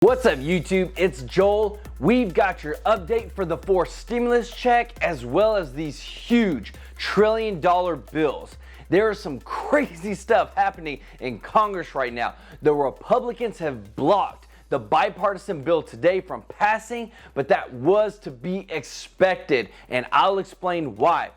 What's up YouTube? It's Joel. We've got your update for the fourth stimulus check as well as these huge trillion-dollar bills. There is some crazy stuff happening in Congress right now. The Republicans have blocked the bipartisan bill today from passing, but that was to be expected, and I'll explain why.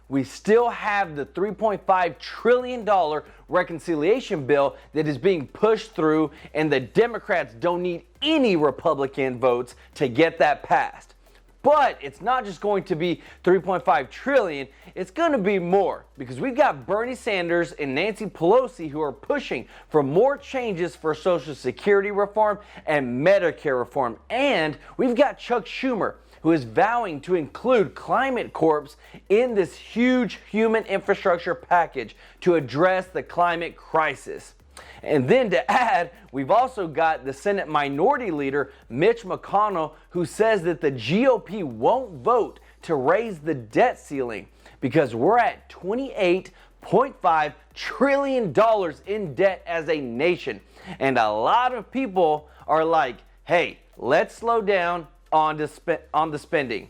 We still have the $3.5 trillion reconciliation bill that is being pushed through, and the Democrats don't need any Republican votes to get that passed. But it's not just going to be $3.5 trillion, it's going to be more, because we've got Bernie Sanders and Nancy Pelosi who are pushing for more changes for Social Security reform and Medicare reform. And we've got Chuck Schumer, who is vowing to include climate corps in this huge human infrastructure package to address the climate crisis. And then to add, we've also got the Senate Minority Leader, Mitch McConnell, who says that the GOP won't vote to raise the debt ceiling because we're at $28.5 trillion in debt as a nation. And a lot of people are like, hey, let's slow down on the spending.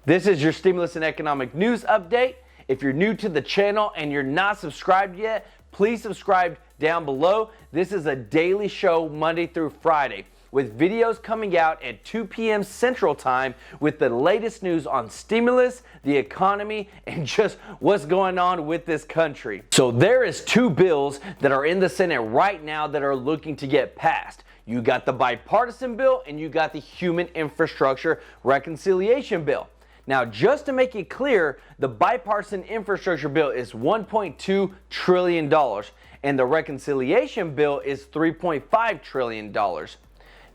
This is your stimulus and economic news update. If you're new to the channel and you're not subscribed yet, please subscribe down below. This is a daily show Monday through Friday with videos coming out at 2 p.m. Central Time with the latest news on stimulus, the economy, and just what's going on with this country. So there is two bills that are in the Senate right now that are looking to get passed. You got the bipartisan bill and you got the human infrastructure reconciliation bill. Now, just to make it clear, the bipartisan infrastructure bill is $1.2 trillion and the reconciliation bill is $3.5 trillion.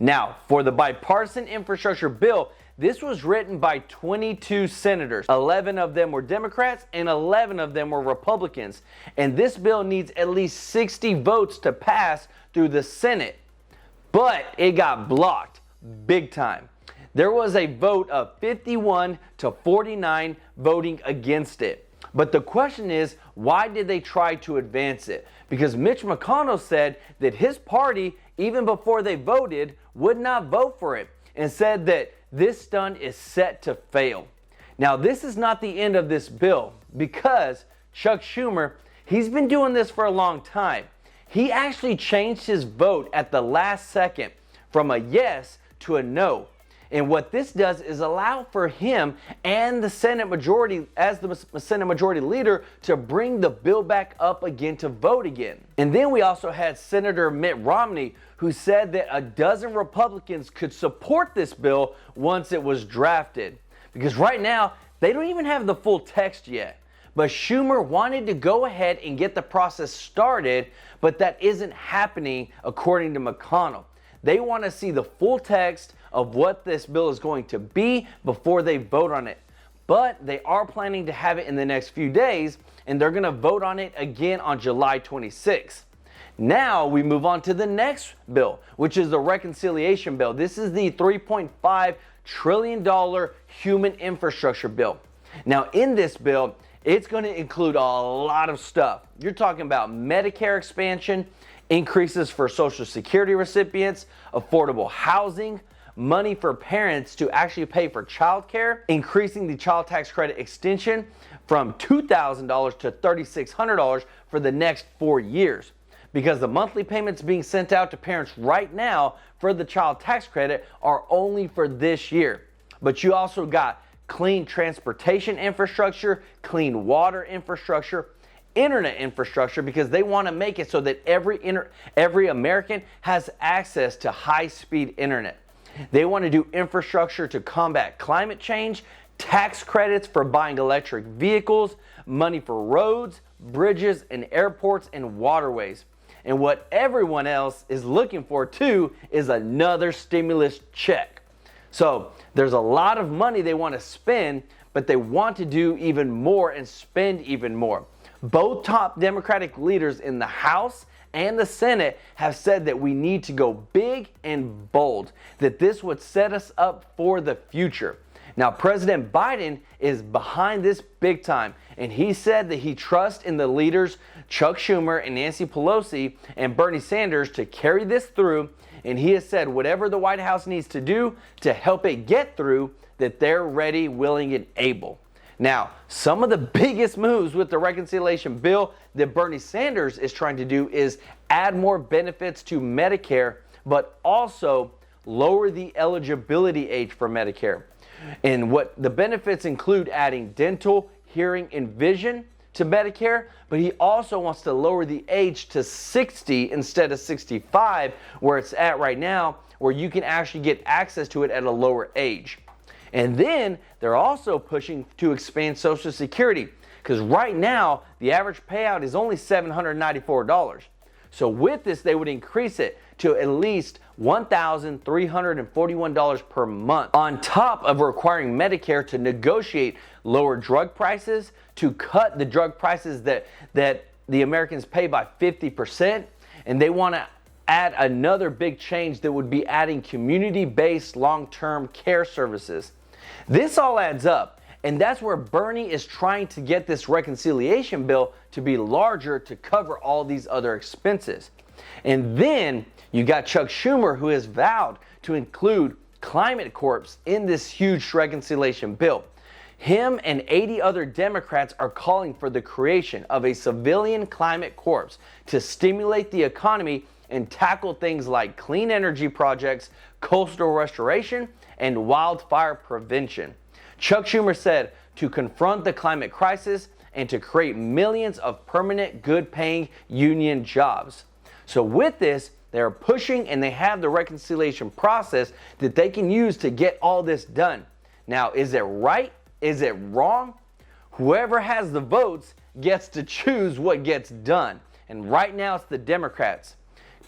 Now, for the bipartisan infrastructure bill, this was written by 22 senators. 11 of them were Democrats and 11 of them were Republicans. And this bill needs at least 60 votes to pass through the Senate. But it got blocked big time. There was a vote of 51 to 49 voting against it. But the question is, why did they try to advance it? Because Mitch McConnell said that his party, even before they voted, would not vote for it and said that this stunt is set to fail. Now, this is not the end of this bill because Chuck Schumer, he's been doing this for a long time. He actually changed his vote at the last second from a yes to a no. And what this does is allow for him and the Senate majority, as the Senate Majority Leader, to bring the bill back up again to vote again. And then we also had Senator Mitt Romney, who said that a dozen Republicans could support this bill once it was drafted. Because right now, they don't even have the full text yet. But Schumer wanted to go ahead and get the process started, but that isn't happening according to McConnell. They want to see the full text of what this bill is going to be before they vote on it. But they are planning to have it in the next few days, and they're going to vote on it again on July 26th. Now we move on to the next bill, which is the reconciliation bill. This is the $3.5 trillion human infrastructure bill. Now in this bill, it's going to include a lot of stuff. You're talking about Medicare expansion, increases for Social Security recipients, affordable housing, money for parents to actually pay for childcare, increasing the child tax credit extension from $2,000 to $3,600 for the next 4 years. Because the monthly payments being sent out to parents right now for the child tax credit are only for this year. But you also got clean transportation infrastructure, clean water infrastructure, internet infrastructure, because they want to make it so that every American has access to high-speed internet. They want to do infrastructure to combat climate change, tax credits for buying electric vehicles, money for roads, bridges, and airports and waterways. And what everyone else is looking for too is another stimulus check. So there's a lot of money they want to spend, but they want to do even more and spend even more. Both top Democratic leaders in the House and the Senate have said that we need to go big and bold, that this would set us up for the future. Now, President Biden is behind this big time, and he said that he trusts in the leaders Chuck Schumer and Nancy Pelosi and Bernie Sanders to carry this through and he has said whatever the White House needs to do to help it get through, that they're ready, willing, and able. Now, some of the biggest moves with the reconciliation bill that Bernie Sanders is trying to do is add more benefits to Medicare, but also lower the eligibility age for Medicare. And what the benefits include adding dental, hearing, and vision to Medicare, but he also wants to lower the age to 60 instead of 65, where it's at right now, where you can actually get access to it at a lower age. And then they're also pushing to expand Social Security, because right now the average payout is only $794. So with this, they would increase it to at least $1,341 per month, on top of requiring Medicare to negotiate lower drug prices, to cut the drug prices that the Americans pay by 50%, and they want to add another big change that would be adding community-based long-term care services. This all adds up, and that's where Bernie is trying to get this reconciliation bill to be larger to cover all these other expenses. And then you got Chuck Schumer, who has vowed to include climate corps in this huge reconciliation bill. Him and 80 other Democrats are calling for the creation of a civilian climate corps to stimulate the economy and tackle things like clean energy projects, coastal restoration, and wildfire prevention. Chuck Schumer said to confront the climate crisis and to create millions of permanent, good-paying union jobs. So with this, they're pushing, and they have the reconciliation process that they can use to get all this done. Now, is it right? Is it wrong? Whoever has the votes gets to choose what gets done. And right now it's the Democrats,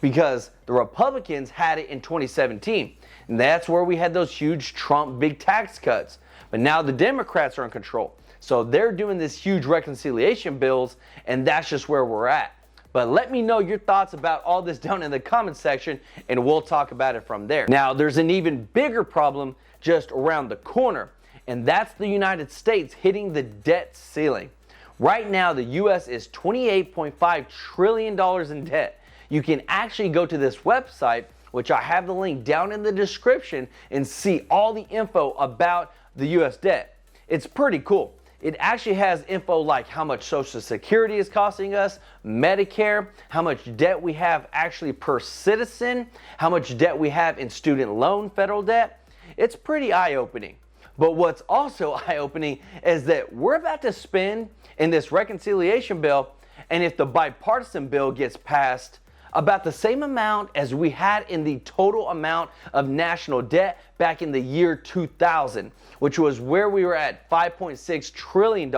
because the Republicans had it in 2017. And that's where we had those huge Trump big tax cuts. But now the Democrats are in control. So they're doing this huge reconciliation bills, and that's just where we're at. But let me know your thoughts about all this down in the comments section, and we'll talk about it from there. Now, there's an even bigger problem just around the corner, and that's the United States hitting the debt ceiling. Right now, the U.S. is $28.5 trillion in debt. You can actually go to this website, which I have the link down in the description, and see all the info about the U.S. debt. It's pretty cool. It actually has info like how much Social Security is costing us, Medicare, how much debt we have actually per citizen, how much debt we have in student loan federal debt. It's pretty eye-opening. But what's also eye-opening is that we're about to spend in this reconciliation bill, and if the bipartisan bill gets passed, about the same amount as we had in the total amount of national debt back in the year 2000, which was where we were at $5.6 trillion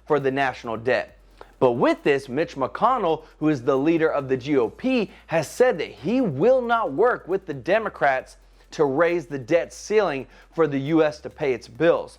for the national debt. But with this, Mitch McConnell, who is the leader of the GOP, has said that he will not work with the Democrats to raise the debt ceiling for the U.S. to pay its bills.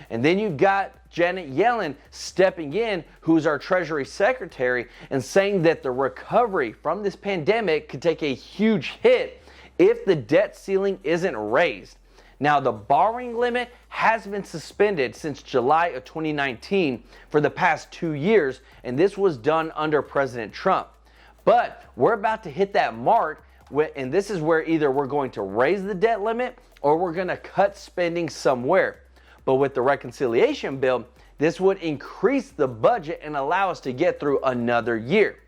And then you've got Janet Yellen stepping in, who's our Treasury Secretary, and saying that the recovery from this pandemic could take a huge hit if the debt ceiling isn't raised. Now, the borrowing limit has been suspended since July of 2019 for the past 2 years, and this was done under President Trump. But we're about to hit that mark, and this is where either we're going to raise the debt limit or we're going to cut spending somewhere. But with the reconciliation bill, this would increase the budget and allow us to get through another year.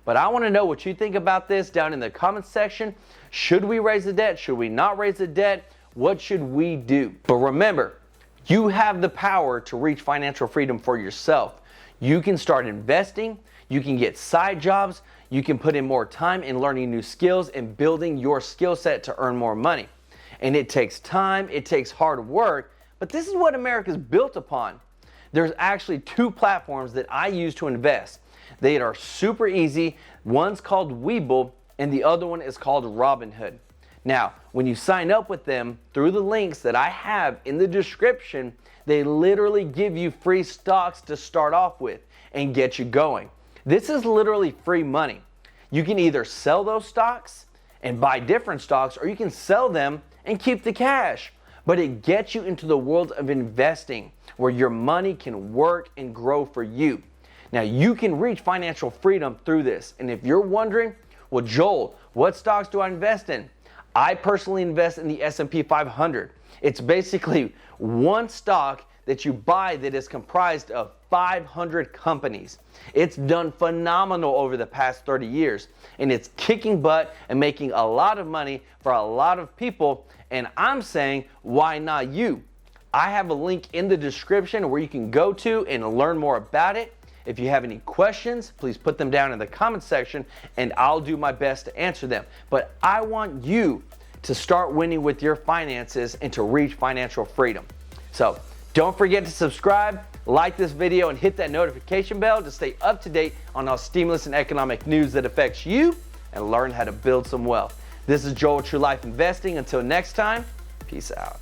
But I want to know what you think about this down in the comments section. Should we raise the debt? Should we not raise the debt? What should we do? But remember, you have the power to reach financial freedom for yourself. You can start investing. You can get side jobs. You can put in more time in learning new skills and building your skill set to earn more money. And it takes time. It takes hard work. But this is what America's built upon. There's actually 2 platforms that I use to invest. They are super easy. One's called Webull, and the other one is called Robinhood. Now, when you sign up with them through the links that I have in the description, they literally give you free stocks to start off with and get you going. This is literally free money. You can either sell those stocks and buy different stocks, or you can sell them and keep the cash. But it gets you into the world of investing where your money can work and grow for you. Now, you can reach financial freedom through this. And if you're wondering, well, Joel, what stocks do I invest in? I personally invest in the S&P 500. It's basically one stock that you buy that is comprised of 500 companies. It's done phenomenal over the past 30 years, and it's kicking butt and making a lot of money for a lot of people, and I'm saying, why not you? I have a link in the description where you can go to and learn more about it. If you have any questions, please put them down in the comment section and I'll do my best to answer them. But I want you to start winning with your finances and to reach financial freedom. So don't forget to subscribe, like this video, and hit that notification bell to stay up to date on all stimulus and economic news that affects you and learn how to build some wealth. This is Joel with True Life Investing. Until next time, peace out.